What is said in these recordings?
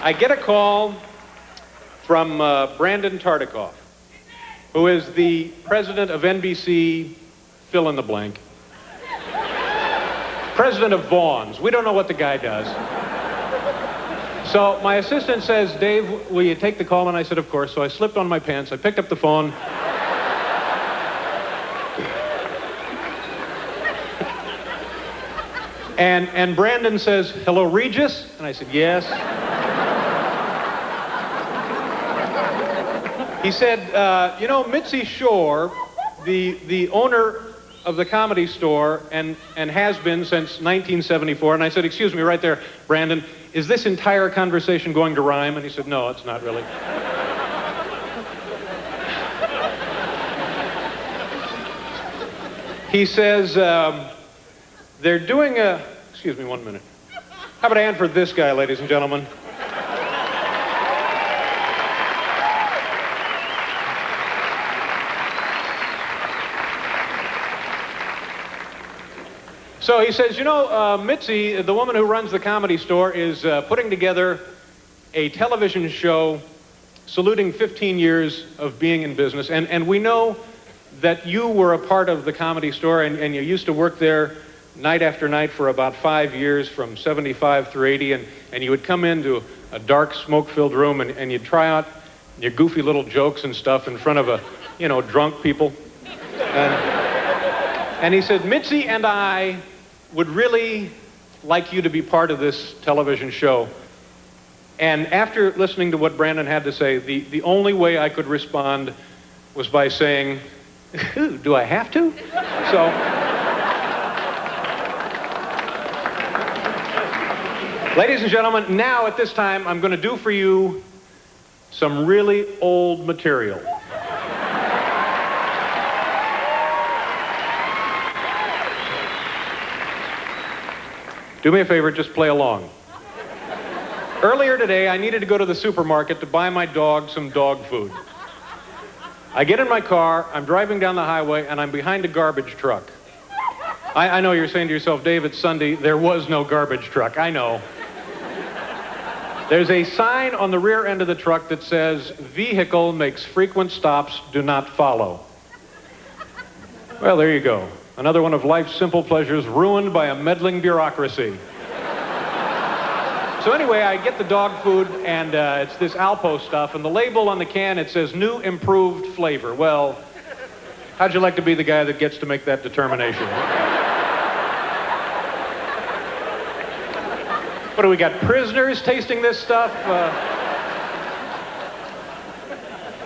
I get a call from Brandon Tartikoff, who is the president of NBC, fill in the blank. President of Vaughn's. We don't know what the guy does. So my assistant says, Dave, will you take the call? And I said, of course. So I slipped on my pants. I picked up the phone. And Brandon says, hello, Regis? And I said, yes. He said, you know, Mitzi Shore, the owner of the Comedy Store, and has been since 1974. And I said, excuse me, right there, Brandon, is this entire conversation going to rhyme? And he said, no, it's not really. He says, they're doing a, excuse me 1 minute. How about a hand for this guy, ladies and gentlemen? So he says, you know, Mitzi, the woman who runs the Comedy Store, is putting together a television show saluting 15 years of being in business. And we know that you were a part of the Comedy Store, and you used to work there night after night for about 5 years, from 75 through 80, and you would come into a dark, smoke-filled room, and you'd try out your goofy little jokes and stuff in front of drunk people. And he said, Mitzi and I would really like you to be part of this television show. And after listening to what Brandon had to say, the only way I could respond was by saying, do I have to? So, ladies and gentlemen, now at this time, I'm going to do for you some really old material. Do me a favor, just play along. Earlier today, I needed to go to the supermarket to buy my dog some dog food. I get in my car, I'm driving down the highway, and I'm behind a garbage truck. I know you're saying to yourself, Dave, it's Sunday. There was no garbage truck. I know. There's a sign on the rear end of the truck that says, vehicle makes frequent stops, do not follow. Well, there you go. Another one of life's simple pleasures ruined by a meddling bureaucracy. So anyway, I get the dog food, and it's this Alpo stuff, and the label on the can, it says new improved flavor. Well, how'd you like to be the guy that gets to make that determination? What do we got, prisoners tasting this stuff?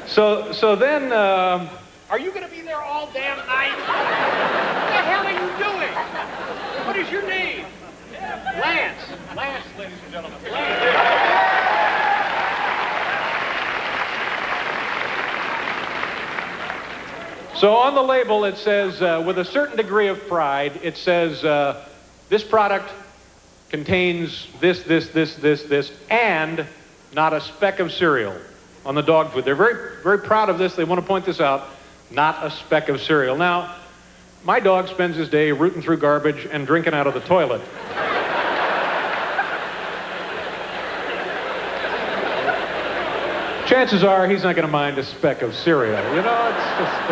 So then, are you going to be there all damn night? What the hell are you doing? What is your name? Lance. Lance, ladies and gentlemen. Lance. So on the label it says, with a certain degree of pride, it says, this product contains this, and not a speck of cereal on the dog food. They're very, very proud of this. They want to point this out. Not a speck of cereal. Now, my dog spends his day rooting through garbage and drinking out of the toilet. Chances are he's not going to mind a speck of cereal. You know, it's just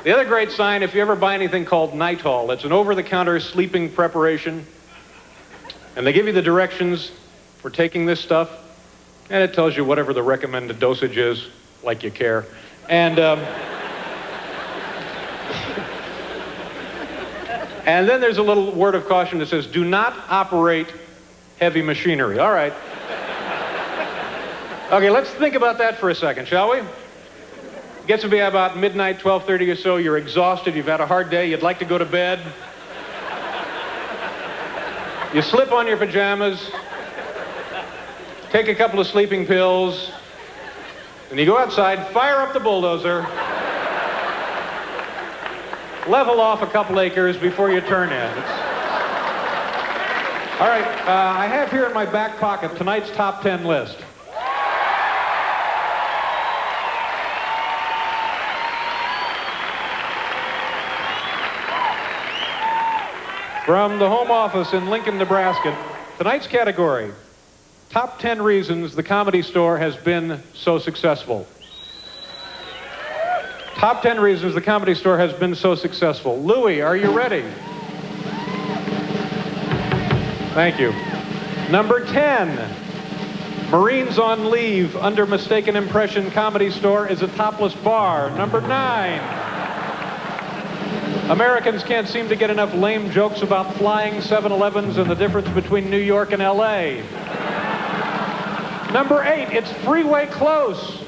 The other great sign, if you ever buy anything called Nitol, it's an over-the-counter sleeping preparation, and they give you the directions for taking this stuff, and it tells you whatever the recommended dosage is, like you care. And and then there's a little word of caution that says, do not operate heavy machinery. All right. Okay, let's think about that for a second, shall we? Gets to be about midnight, 12:30 or so. You're exhausted. You've had a hard day. You'd like to go to bed. You slip on your pajamas, take a couple of sleeping pills, and you go outside, fire up the bulldozer, level off a couple acres before you turn in. All right, I have here in my back pocket tonight's top 10 list. From the home office in Lincoln, Nebraska, tonight's category, top 10 reasons the Comedy Store has been so successful. Top 10 reasons the Comedy Store has been so successful. Louie, are you ready? Thank you. Number 10, Marines on leave under mistaken impression Comedy Store is a topless bar. Number 9, Americans can't seem to get enough lame jokes about flying 7-Elevens and the difference between New York and L.A. Number 8, it's freeway close.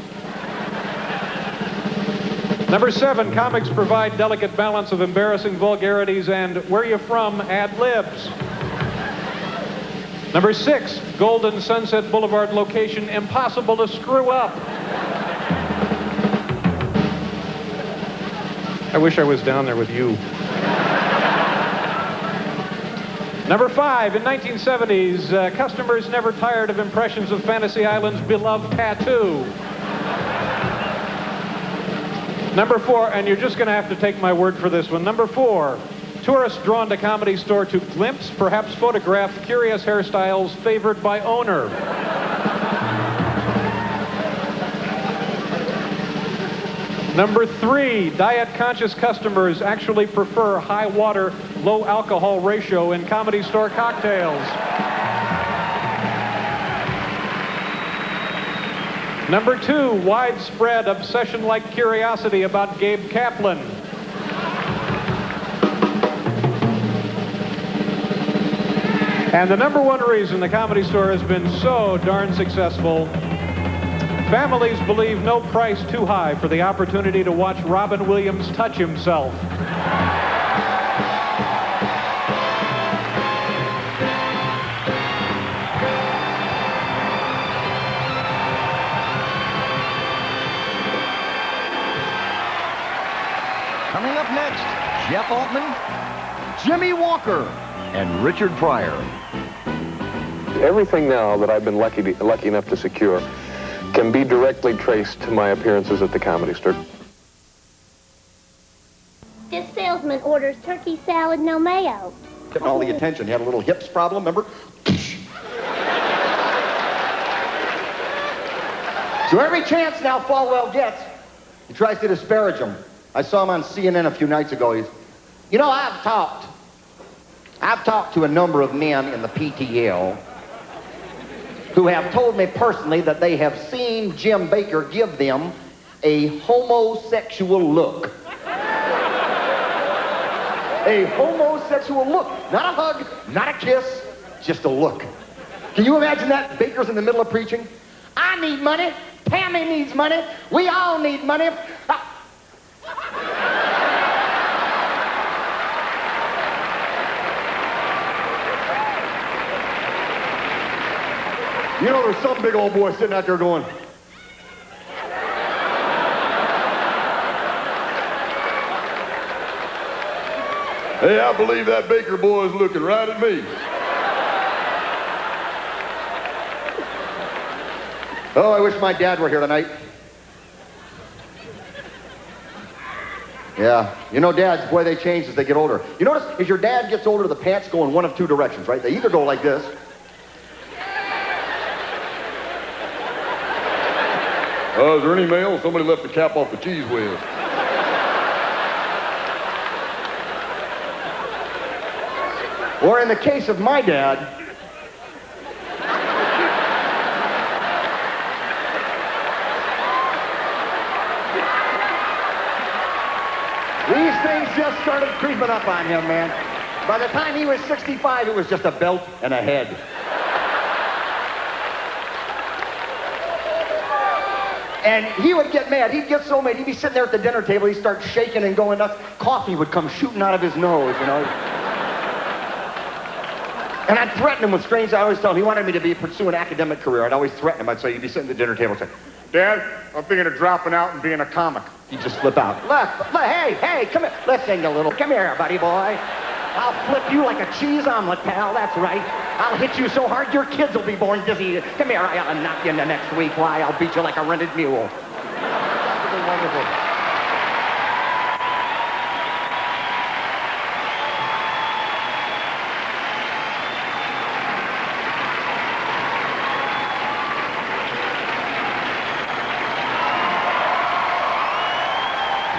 Number 7, comics provide delicate balance of embarrassing vulgarities and where you from ad-libs. Number 6, Golden Sunset Boulevard location impossible to screw up. I wish I was down there with you. Number 5, in 1970s, customers never tired of impressions of Fantasy Island's beloved tattoo. Number 4, and you're just going to have to take my word for this one. Number 4, tourists drawn to Comedy Store to glimpse, perhaps photograph, curious hairstyles favored by owner. Number 3, diet-conscious customers actually prefer high-water, low-alcohol ratio in Comedy Store cocktails. Number 2, widespread obsession-like curiosity about Gabe Kaplan. And the number 1 reason the Comedy Store has been so darn successful, families believe no price too high for the opportunity to watch Robin Williams touch himself. Coming up next, Jeff Altman, Jimmie Walker, and Richard Pryor. Everything now that I've been lucky enough to secure can be directly traced to my appearances at the Comedy Store. This salesman orders turkey salad, no mayo. Getting all the attention. He had a little hips problem, remember? So every chance now Falwell gets, he tries to disparage him. I saw him on CNN a few nights ago. You know, I've talked to a number of men in the PTL who have told me personally that they have seen Jim Bakker give them a homosexual look. A homosexual look. Not a hug, not a kiss, just a look. Can you imagine that? Baker's in the middle of preaching. I need money. Pammy needs money. We all need money. You know, there's some big old boy sitting out there going, hey, I believe that Baker boy is looking right at me. Oh, I wish my dad were here tonight. Yeah, you know, dads, boy, they change as they get older. You notice, as your dad gets older, the pants go in one of 2 directions, right? They either go like this, is there any mail? Somebody left the cap off the cheese whiz. Or in the case of my dad, these things just started creeping up on him, man. By the time he was 65, it was just a belt and a head. And he would get mad. He'd get so mad. He'd be sitting there at the dinner table. He'd start shaking and going nuts. Coffee would come shooting out of his nose, you know. And I'd threaten him with strange, I always tell him he wanted me to pursue an academic career. I'd always threaten him. I'd say, you'd be sitting at the dinner table and say, Dad, I'm thinking of dropping out and being a comic. He'd just flip out. Look, hey, come here. Let's sing a little. Come here, buddy boy. I'll flip you like a cheese omelet, pal. That's right. I'll hit you so hard your kids will be born dizzy. Come here, I'll knock you in the next week. Why, I'll beat you like a rented mule. That would be wonderful.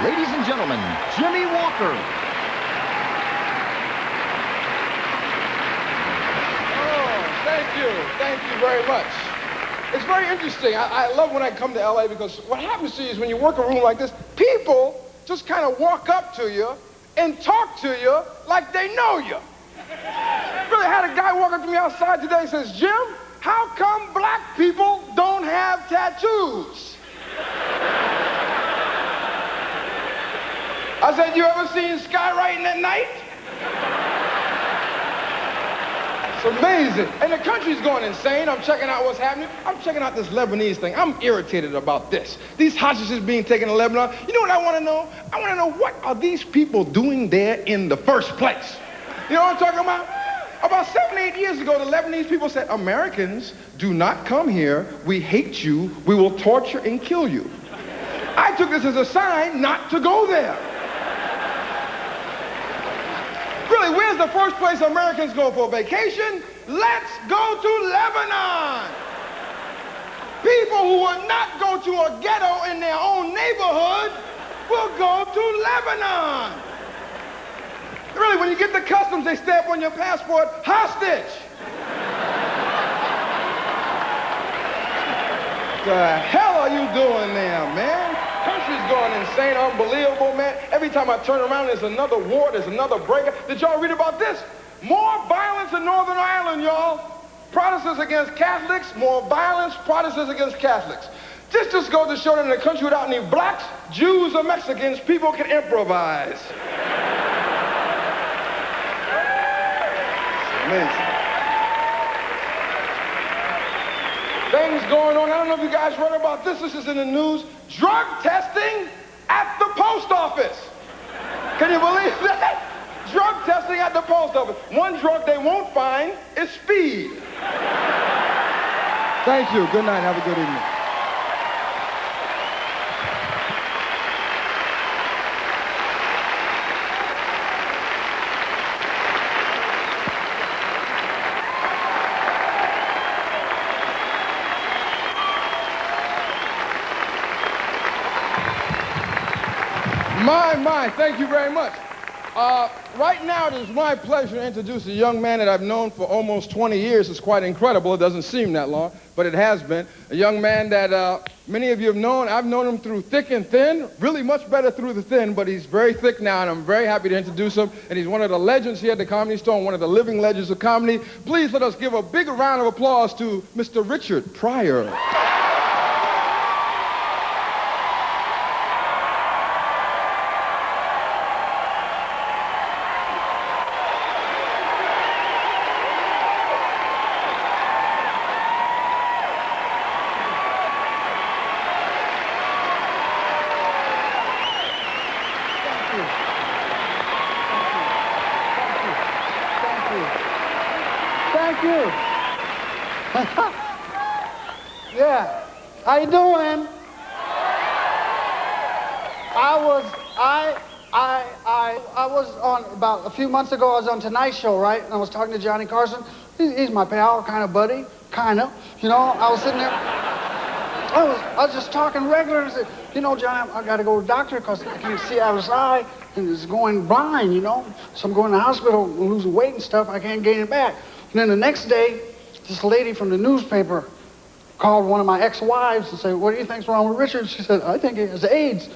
Ladies and gentlemen, Jimmie Walker. Thank you very much. It's very interesting. I love when I come to LA because what happens to you is when you work a room like this, people just kind of walk up to you and talk to you like they know you. Really had a guy walk up to me outside today and says, Jim, how come black people don't have tattoos? I said, you ever seen skywriting at night? It's amazing. And the country's going insane. I'm checking out what's happening. I'm checking out this Lebanese thing. I'm irritated about this. These hostages being taken to Lebanon. You know what I want to know? I want to know, what are these people doing there in the first place? You know what I'm talking about? About 7 or 8 years ago, the Lebanese people said, Americans, do not come here. We hate you. We will torture and kill you. I took this as a sign not to go there. Really, where's the first place Americans go for vacation? Let's go to Lebanon. People who will not go to a ghetto in their own neighborhood will go to Lebanon. Really, when you get to customs, they stamp on your passport, hostage. The hell are you doing there, man? Country's going insane, unbelievable, man. Every time I turn around, there's another war, there's another breaker. Did y'all read about this? More violence in Northern Ireland, y'all. Protestants against Catholics, more violence, Protestants against Catholics. This just goes to show that in a country without any blacks, Jews, or Mexicans, people can improvise. It's amazing. Things going on. I don't know if you guys read about this. This is in the news. Drug testing at the post office. Can you believe that? Drug testing at the post office. One drug they won't find is speed. Thank you. Good night. Have a good evening. My, thank you very much. Right now, it is my pleasure to introduce a young man that I've known for almost 20 years. It's quite incredible. It doesn't seem that long, but it has been. A young man that many of you have known. I've known him through thick and thin, really much better through the thin, but he's very thick now, and I'm very happy to introduce him. And he's one of the legends here at the Comedy Store, and one of the living legends of comedy. Please let us give a big round of applause to Mr. Richard Pryor. Yeah, how you doing? I was on, about a few months ago, I was on Tonight Show, right? And I was talking to Johnny Carson. He's my pal, kind of buddy, kind of. You know, I was sitting there, I was just talking regular and said, you know, Johnny, I got to go to the doctor because I can't see out of his eye and it's going blind, you know? So I'm going to the hospital, losing weight and stuff, I can't gain it back. And then the next day, this lady from the newspaper called one of my ex-wives and said, what do you think's wrong with Richard? She said, I think he has AIDS.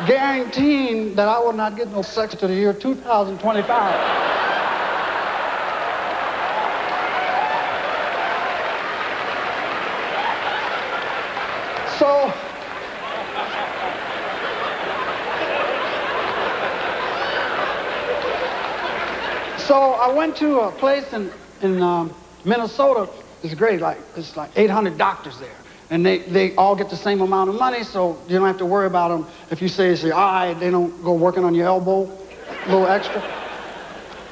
Guaranteeing that I will not get no sex to the year 2025. So I went to a place in Minnesota. It's great. It's like 800 doctors there. And they all get the same amount of money, so you don't have to worry about them. If you say it's your eye, they don't go working on your elbow, a little extra.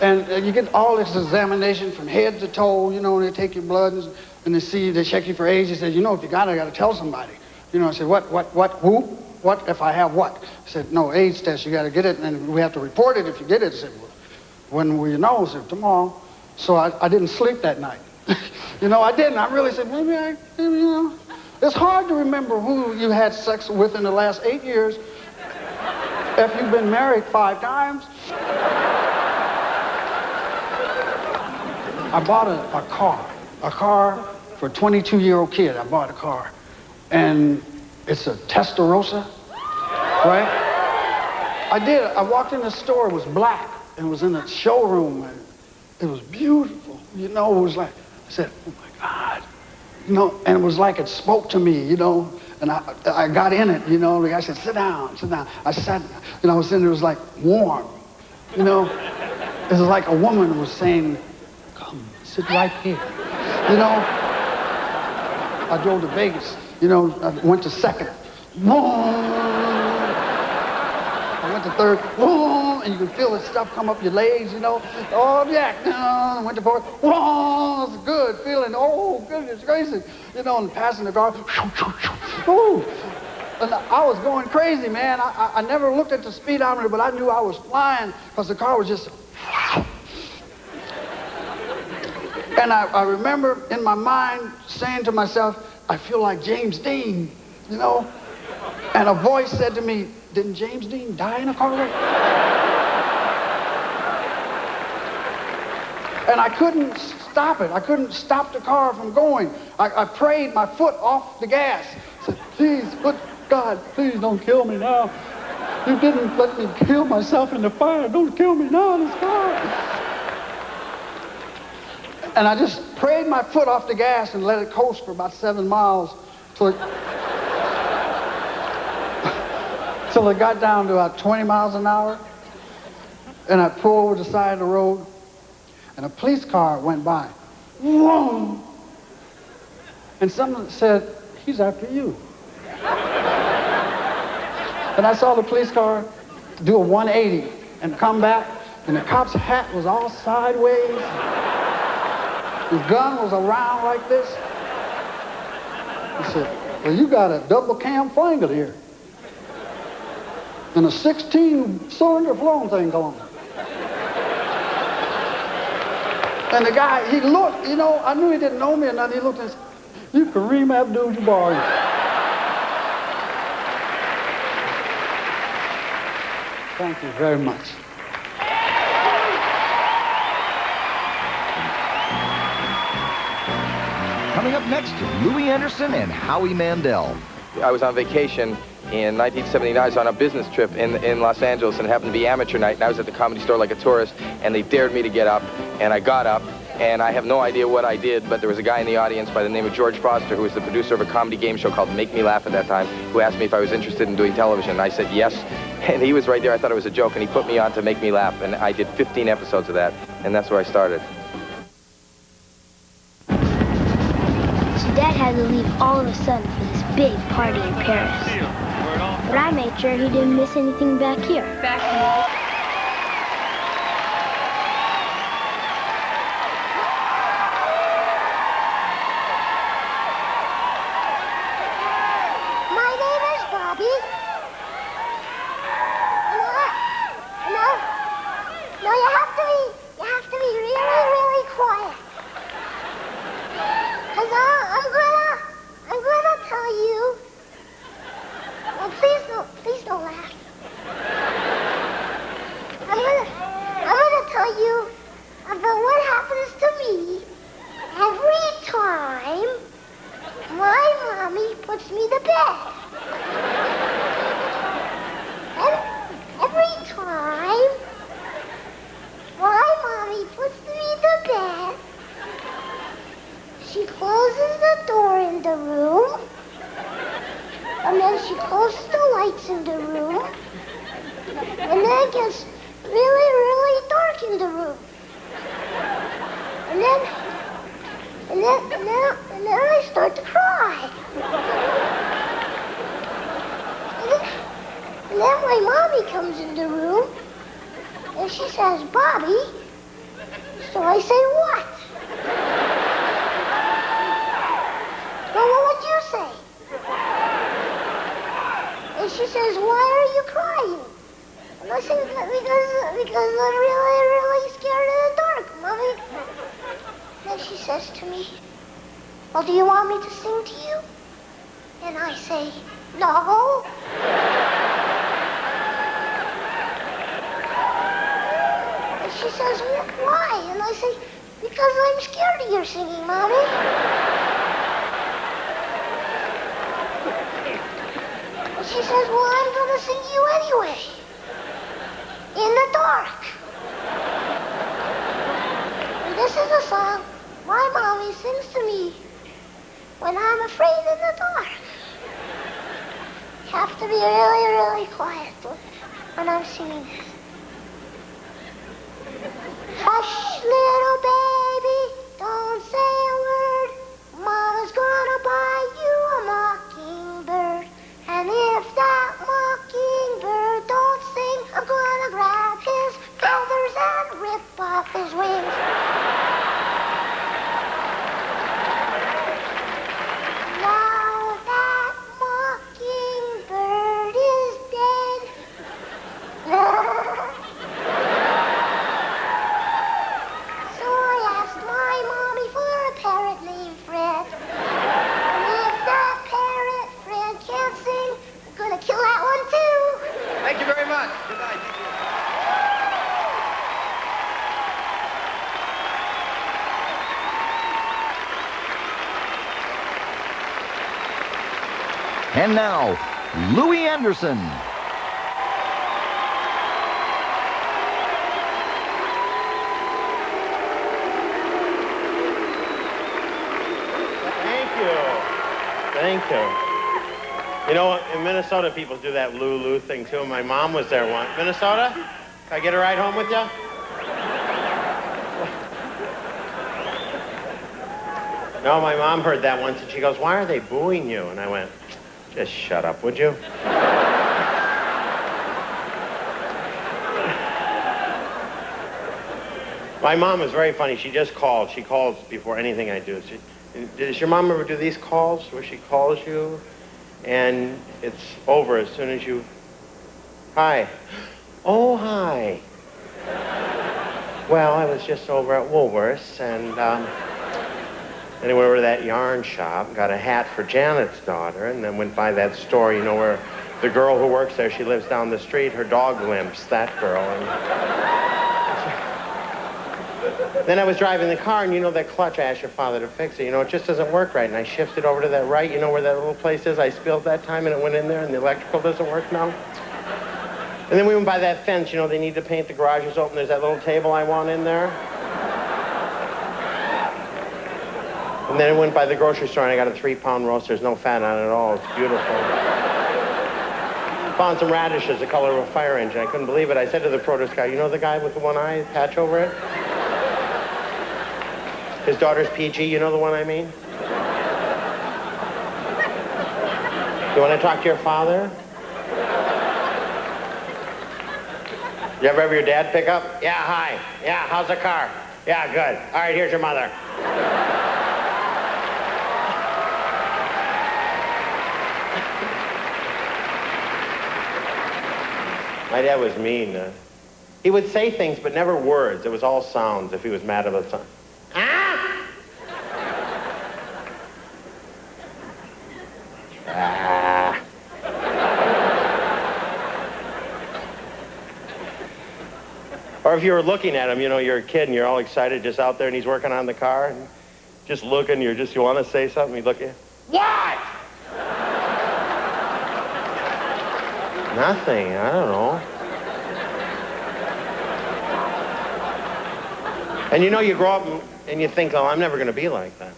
And you get all this examination from head to toe, you know, and they take your blood and they check you for age. They said, you know, if you got it, I got to tell somebody. You know, I said, what, who? What if I have what? I said, no, AIDS test, you got to get it, and we have to report it if you get it. I said, well, when will you know? I said, tomorrow. So I didn't sleep that night. You know, I didn't. I really said, maybe, you know. It's hard to remember who you had sex with in the last 8 years if you've been married 5 times. I bought a car for a 22-year-old kid. I bought a car, and it's a Testarossa, right? I walked in the store, it was black, and it was in a showroom, and it was beautiful. You know, it was like, I said, oh my God. You know, and it was like it spoke to me, you know, and I got in it, you know, the guy said, sit down, sit down. I sat, you know, I was in there, it was like warm, you know. It was like a woman was saying, come, sit right here, you know. I drove to Vegas, you know, I went to second, I went to third, and you could feel the stuff come up your legs, you know. Oh, yeah, I went to fourth, it's good feeling, oh, goodness gracious, you know, and passing the car, ooh. And I was going crazy, man. I never looked at the speedometer, but I knew I was flying because the car was just, and I remember in my mind saying to myself, I feel like James Dean, you know, and a voice said to me, didn't James Dean die in a car wreck? And I couldn't stop it. I couldn't stop the car from going. I prayed my foot off the gas. I said, please, God, please don't kill me now. You didn't let me kill myself in the fire. Don't kill me now in this car. And I just prayed my foot off the gas and let it coast for about 7 miles till it got down to about 20 miles an hour. And I pulled over the side of the road, and a police car went by. Whoa! And someone said, he's after you. And I saw the police car do a 180 and come back, and the cop's hat was all sideways. His gun was around like this. He said, well, you got a double cam flanger here. And a 16-cylinder flown thing going. And the guy, he looked, you know, I knew he didn't know me or nothing. He looked and said, you Kareem Abdul-Jabbar. Thank you very much. Coming up next, Louie Anderson and Howie Mandel. I was on vacation in 1979. I was on a business trip in Los Angeles, and it happened to be amateur night, and I was at the Comedy Store like a tourist, and they dared me to get up, and I got up, and I have no idea what I did, but there was a guy in the audience by the name of George Foster, who was the producer of a comedy game show called Make Me Laugh at that time, who asked me if I was interested in doing television, and I said yes, and he was right there. I thought it was a joke, and he put me on to Make Me Laugh, and I did 15 episodes of that, and that's where I started. Dad had to leave all of a sudden for this big party in Paris. But I made sure he didn't miss anything back here. My name is Bobby. No, you have to be really, really quiet. Cause I'm gonna tell you. Well, please don't laugh. I'm gonna tell you about what happens to me every time my mommy puts me to bed. Every time my mommy puts me to bed, she closes the door in the room, and then she closes the lights in the room, and then it gets really, really dark in the room. And then I start to cry. And then my mommy comes in the room, and she says, Bobby. So I say, what? Well, what would you say? And she says, why are you crying? And I say, because I'm really, really scared of the dark, Mommy. Then she says to me, well, do you want me to sing to you? And I say, no. And she says, why? And I say, because I'm scared of your singing, Mommy. And she says, well, I'm going to sing you anyway. In the dark. And this is a song my mommy sings to me when I'm afraid in the dark. You have to be really, really quiet when I'm singing this. Hush, little baby, don't say a word. Mama's gonna buy you a mockingbird. And if that mockingbird don't sing, I'm gonna grab his feathers and rip off his wings. Now that mockingbird is dead. So I asked my mommy for a parrot named Fred. And if that parrot Fred can't sing, I'm gonna kill that one too. Thank you very much. Good night. Thank you. And now, Louie Anderson. Thank you. You know, in Minnesota, people do that Lulu thing, too. My mom was there once. Minnesota? Can I get a ride home with you? No, my mom heard that once, and she goes, why are they booing you? And I went, just shut up, would you? My mom is very funny. She just called. She calls before anything I do. Does your mom ever do these calls where she calls you and it's over as soon as you... Hi. Oh, hi. Well, I was just over at Woolworth's and then I went over to that yarn shop, got a hat for Janet's daughter, and then went by that store, you know, where the girl who works there, she lives down the street, her dog limps, that girl. And then I was driving the car, and you know that clutch, I asked your father to fix it. You know, it just doesn't work right. And I shifted over to that right, you know where that little place is I spilled that time, and it went in there, and the electrical doesn't work now. And then we went by that fence, you know, they need to paint the garages open. There's that little table I want in there. And then I went by the grocery store, and I got a 3-pound roast. There's no fat on it at all. It's beautiful. Found some radishes the color of a fire engine. I couldn't believe it. I said to the produce guy, you know the guy with the one eye patch over it? His daughter's PG, you know the one I mean? You want to talk to your father? You ever have your dad pick up? Yeah, hi. Yeah, how's the car? Yeah, good. All right, here's your mother. My dad was mean. He would say things, but never words. It was all sounds if he was mad about something. Or if you were looking at him, you know, you're a kid and you're all excited just out there and he's working on the car and just looking, you want to say something, you look at him. What? Nothing, I don't know. And you know, you grow up and you think, oh, I'm never going to be like that.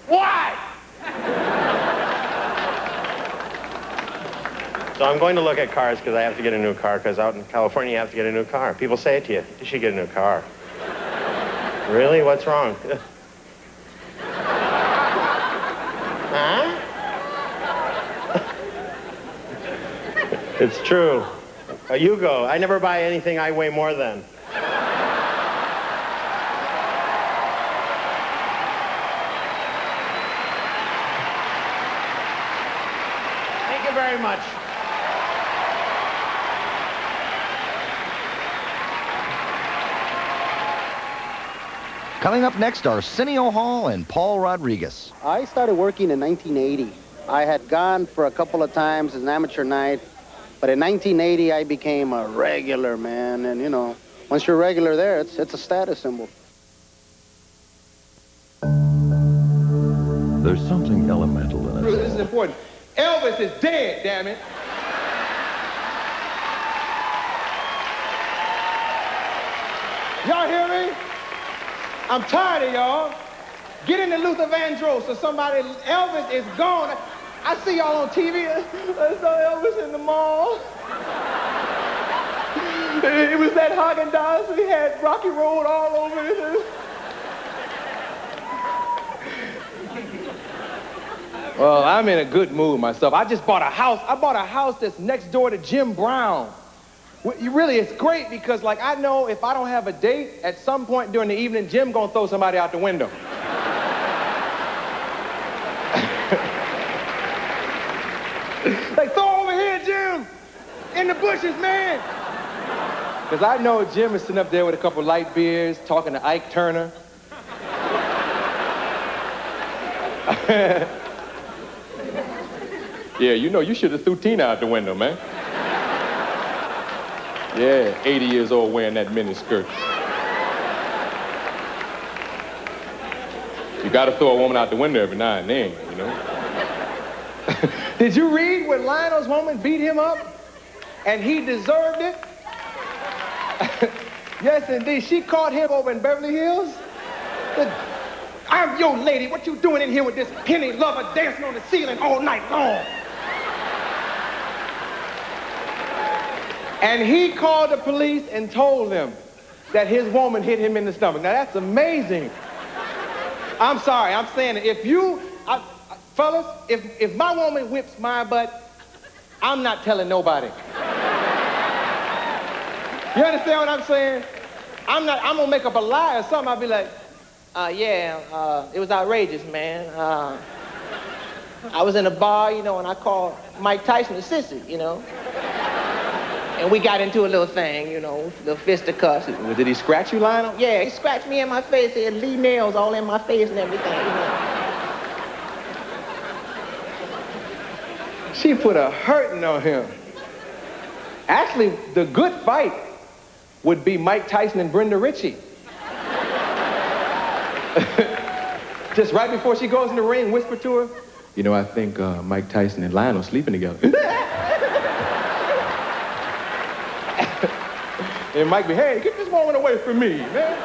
What? So I'm going to look at cars because I have to get a new car, because out in California you have to get a new car. People say it to you, you should get a new car. Really? What's wrong? Huh? It's true. You go. I never buy anything I weigh more than. Thank you very much. Coming up next, Arsenio Hall and Paul Rodriguez. I started working in 1980. I had gone for a couple of times as an amateur night, but in 1980 I became a regular, man. And you know, once you're regular there, it's a status symbol. There's something elemental in it. This is important. Elvis is dead, damn it. Y'all hear me? I'm tired of y'all. Get into Luther Vandross or somebody. Elvis is gone. I see y'all on TV. I saw Elvis in the mall. It was that Haagen-Dazs. He had Rocky Road all over it. Well, I'm in a good mood myself. I just bought a house. I bought a house that's next door to Jim Brown. Really, it's great because, like, I know if I don't have a date, at some point during the evening, Jim gonna throw somebody out the window. Like, throw over here, Jim! In the bushes, man! Because I know Jim is sitting up there with a couple light beers, talking to Ike Turner. Yeah, you know, you should have threw Tina out the window, man. Yeah, 80 years old wearing that mini skirt. You gotta throw a woman out the window every now and then, you know? Did you read when Lionel's woman beat him up? And he deserved it? Yes, indeed. She caught him over in Beverly Hills. I'm your lady. What you doing in here with this penny lover dancing on the ceiling all night long? And he called the police and told them that his woman hit him in the stomach. Now, that's amazing. I'm sorry, I'm saying it. If you, fellas, if my woman whips my butt, I'm not telling nobody. You understand what I'm saying? I'm gonna make up a lie or something. I'll be like, it was outrageous, man. I was in a bar, you know, and I called Mike Tyson a sissy, you know. And we got into a little thing, you know, little fisticuffs. Well, did he scratch you, Lionel? Yeah, he scratched me in my face. He had Lee nails all in my face and everything, you know. She put a hurting on him. Actually, the good fight would be Mike Tyson and Brenda Ritchie. Just right before she goes in the ring, whisper to her, you know, I think Mike Tyson and Lionel sleeping together. And Mike be, hey, get this woman away from me, man.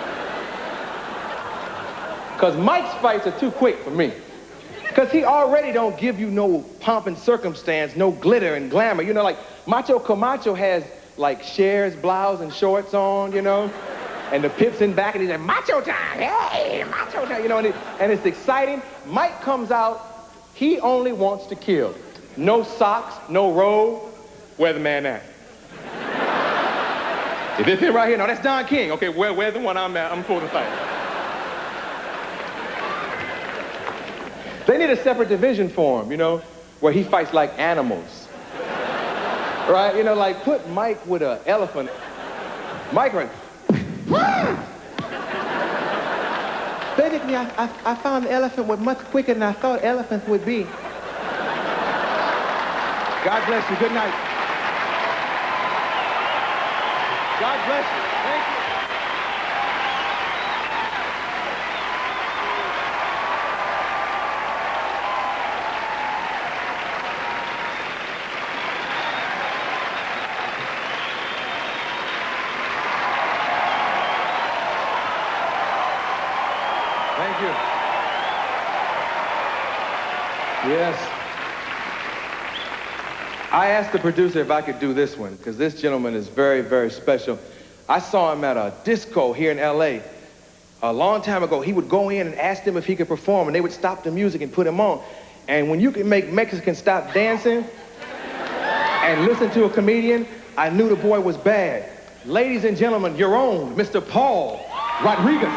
Because Mike's fights are too quick for me. Because he already don't give you no pomp and circumstance, no glitter and glamour. You know, like Macho Camacho has like Cher's blouse and shorts on, you know, and the pips in back, and he's like, macho time, hey, macho time, you know, and it's exciting. Mike comes out, he only wants to kill. No socks, no robe. Where the man at? Is this him right here? No, that's Don King. Okay, where's the one I'm at? I'm supposed to fight. They need a separate division for him, you know, where he fights like animals. Right? You know, like put Mike with an elephant. Mike run. Basically, I found the elephant was much quicker than I thought elephants would be. God bless you. Good night. God bless you. Thank you. Thank you. Yes. I asked the producer if I could do this one, because this gentleman is very, very special. I saw him at a disco here in LA. A long time ago, he would go in and ask them if he could perform, and they would stop the music and put him on. And when you can make Mexicans stop dancing and listen to a comedian, I knew the boy was bad. Ladies and gentlemen, your own Mr. Paul Rodriguez.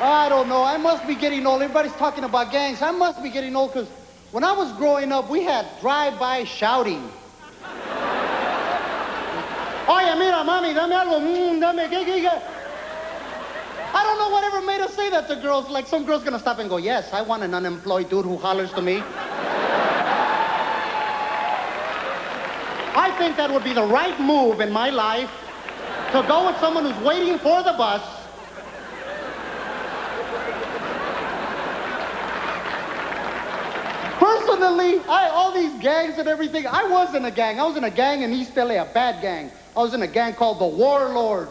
I don't know. I must be getting old. Everybody's talking about gangs. I must be getting old because when I was growing up, we had drive-by shouting. Oye, mira, mami, dame algo. Dame, ¿qué? I don't know whatever made us say that to girls. Like some girl's gonna stop and go, yes, I want an unemployed dude who hollers to me. I think that would be the right move in my life, to go with someone who's waiting for the bus. Personally, all these gangs and everything, I was in a gang. I was in a gang in East LA, a bad gang. I was in a gang called the Warlords.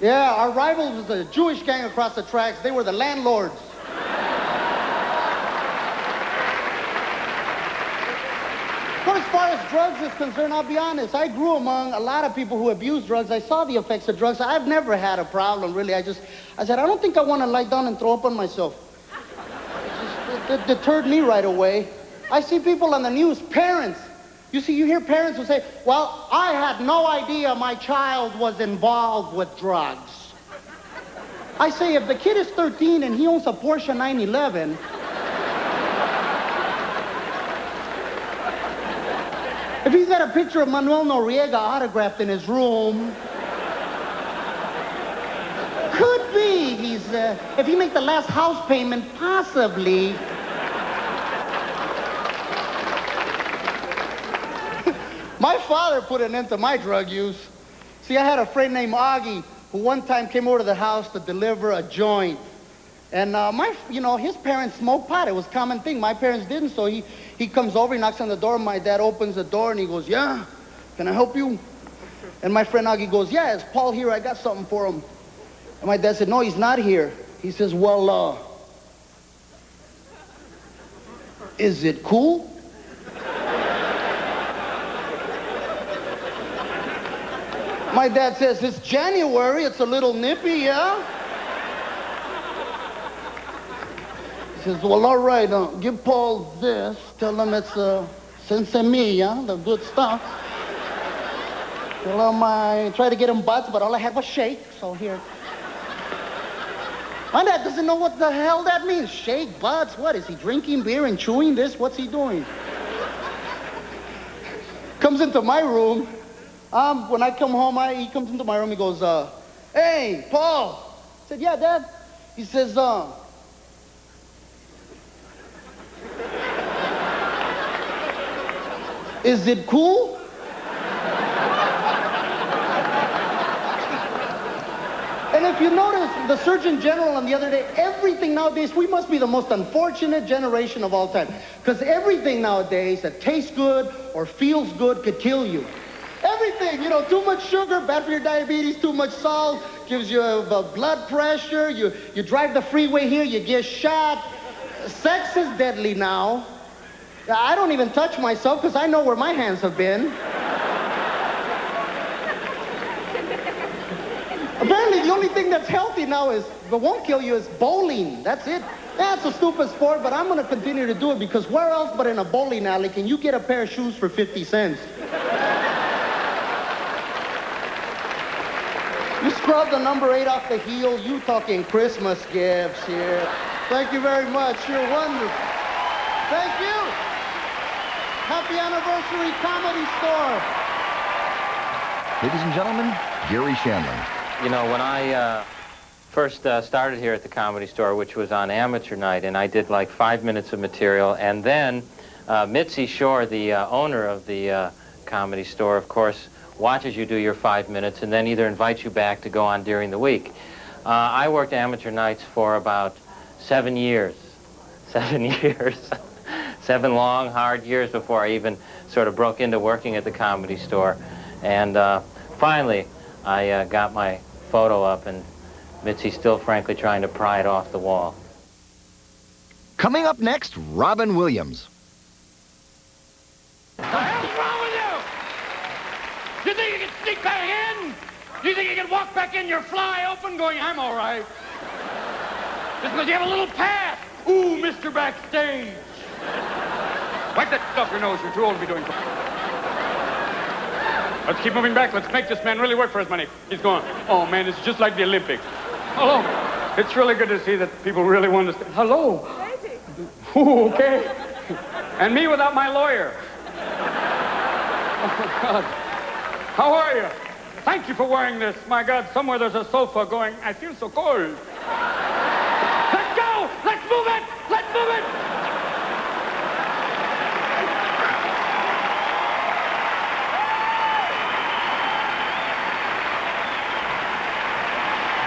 Yeah, our rivals was a Jewish gang across the tracks. They were the landlords. But as far as drugs is concerned, I'll be honest, I grew among a lot of people who abuse drugs. I saw the effects of drugs. I've never had a problem, really. I said, I don't think I want to lie down and throw up on myself. It deterred me right away. I see people on the news, parents. You hear parents who say, well, I had no idea my child was involved with drugs. I say, if the kid is 13 and he owns a Porsche 911, if he's got a picture of Manuel Noriega autographed in his room, could be he's, if he makes the last house payment, possibly. My father put an end to my drug use. See, I had a friend named Augie who one time came over to the house to deliver a joint. And his parents smoked pot. It was a common thing. My parents didn't, so he comes over, he knocks on the door. My dad opens the door and he goes, yeah, can I help you? And my friend Augie goes, yeah, is Paul here? I got something for him. And my dad said, no, he's not here. He says, well, is it cool? My dad says, it's January, it's a little nippy, yeah? He says, well, all right, give Paul this. Tell him it's Sensemilla, the good stuff. Tell him I tried to get him butts, but all I had was shake, so here. My dad doesn't know what the hell that means. Shake, butts, what? Is he drinking beer and chewing this? What's he doing? Comes into my room. When I come home, he comes into my room, he goes, hey, Paul. I said, yeah, Dad. He says, is it cool? And if you notice, the Surgeon General on the other day, everything nowadays, we must be the most unfortunate generation of all time. Because everything nowadays that tastes good or feels good could kill you. Everything, too much sugar, bad for your diabetes, too much salt, gives you blood pressure, you drive the freeway here, you get shot. Sex is deadly now. I don't even touch myself because I know where my hands have been. Apparently the only thing that's healthy now that won't kill you is bowling. That's it. That's a stupid sport, but I'm going to continue to do it because where else but in a bowling alley can you get a pair of shoes for 50 cents? You scrub the number 8 off the heel, you talking Christmas gifts here. Thank you very much. You're wonderful. Thank you. Happy anniversary, Comedy Store. Ladies and gentlemen, Gary Shandling. When I first started here at the Comedy Store, which was on amateur night, and I did like 5 minutes of material, and then Mitzi Shore, the owner of the Comedy Store, of course, watches you do your 5 minutes and then either invites you back to go on during the week. I worked amateur nights for about 7 years. 7 years. 7 long, hard years before I even sort of broke into working at the Comedy Store. And finally, I got my photo up, and Mitzi's still, frankly, trying to pry it off the wall. Coming up next, Robin Williams. What the hell's wrong with you? You think you can sneak back in? You think you can walk back in your fly open going, I'm all right? Just because you have a little pass. Ooh, Mr. Backstage. Wipe that stuff your nose. You're too old to be doing something. Let's keep moving back. Let's make this man really work for his money. He's gone. Oh, man, it's just like the Olympics. Hello. It's really good to see that people really want to stay. Hello. Ooh, okay. And me without my lawyer. Oh, God. How are you? Thank you for wearing this. My God, somewhere there's a sofa going, I feel so cold. Let's go! Let's move it! Let's move it!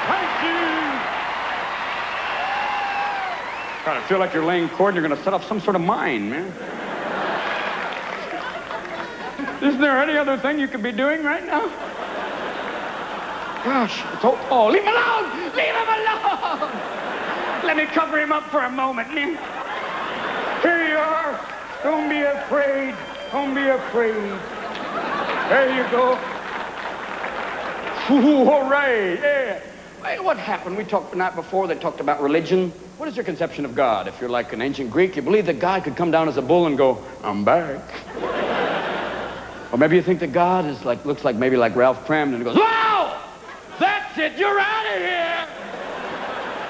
Thank you! God, I feel like you're laying cord and you're going to set up some sort of mine, man. Isn't there any other thing you could be doing right now? Gosh, it's oh, leave him alone! Leave him alone! Let me cover him up for a moment. Here you are. Don't be afraid. Don't be afraid. There you go. Ooh, hooray, yeah. Hey, what happened? We talked the night before, they talked about religion. What is your conception of God? If you're like an ancient Greek, you believe that God could come down as a bull and go, I'm back. Or maybe you think that God is like, looks like maybe like Ralph Cramden and goes, wow! That's it, you're out of here!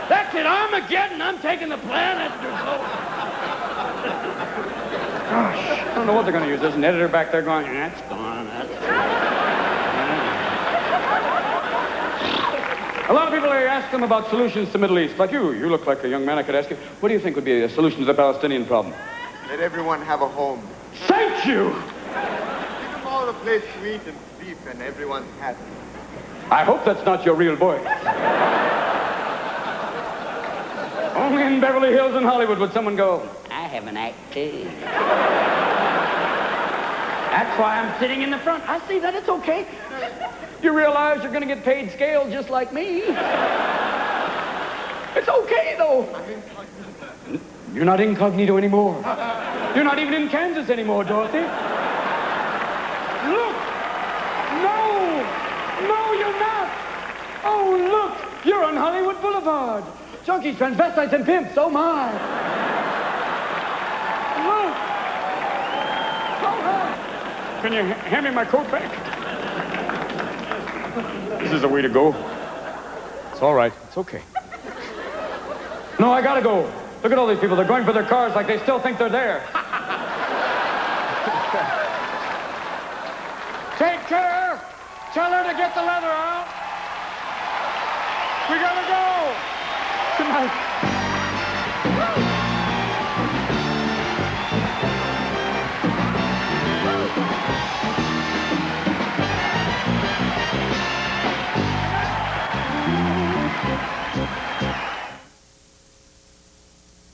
That's it, Armageddon, I'm taking the planet. Gosh, I don't know what they're going to use. There's an editor back there going, that's gone, that's gone. A lot of people, I ask them about solutions to the Middle East. Like you look like a young man. I could ask you, what do you think would be a solution to the Palestinian problem? Let everyone have a home. Thank you! Give them all a place to eat and sleep, and everyone's happy. I hope that's not your real voice. Only in Beverly Hills and Hollywood would someone go, I have an act too. That's why I'm sitting in the front. I see that, it's okay. You realize you're going to get paid scale just like me. It's okay, though. You're not incognito anymore. You're not even in Kansas anymore, Dorothy. Look! No, you're not. Oh, look! You're on Hollywood Boulevard. Junkies, transvestites, and pimps. Oh, my. Look! Can you hand me my coat back? This is the way to go. It's all right. It's okay. No, I gotta go. Look at all these people. They're going for their cars like they still think they're there. Take care. Tell her to get the leather out. We gotta go. Good night.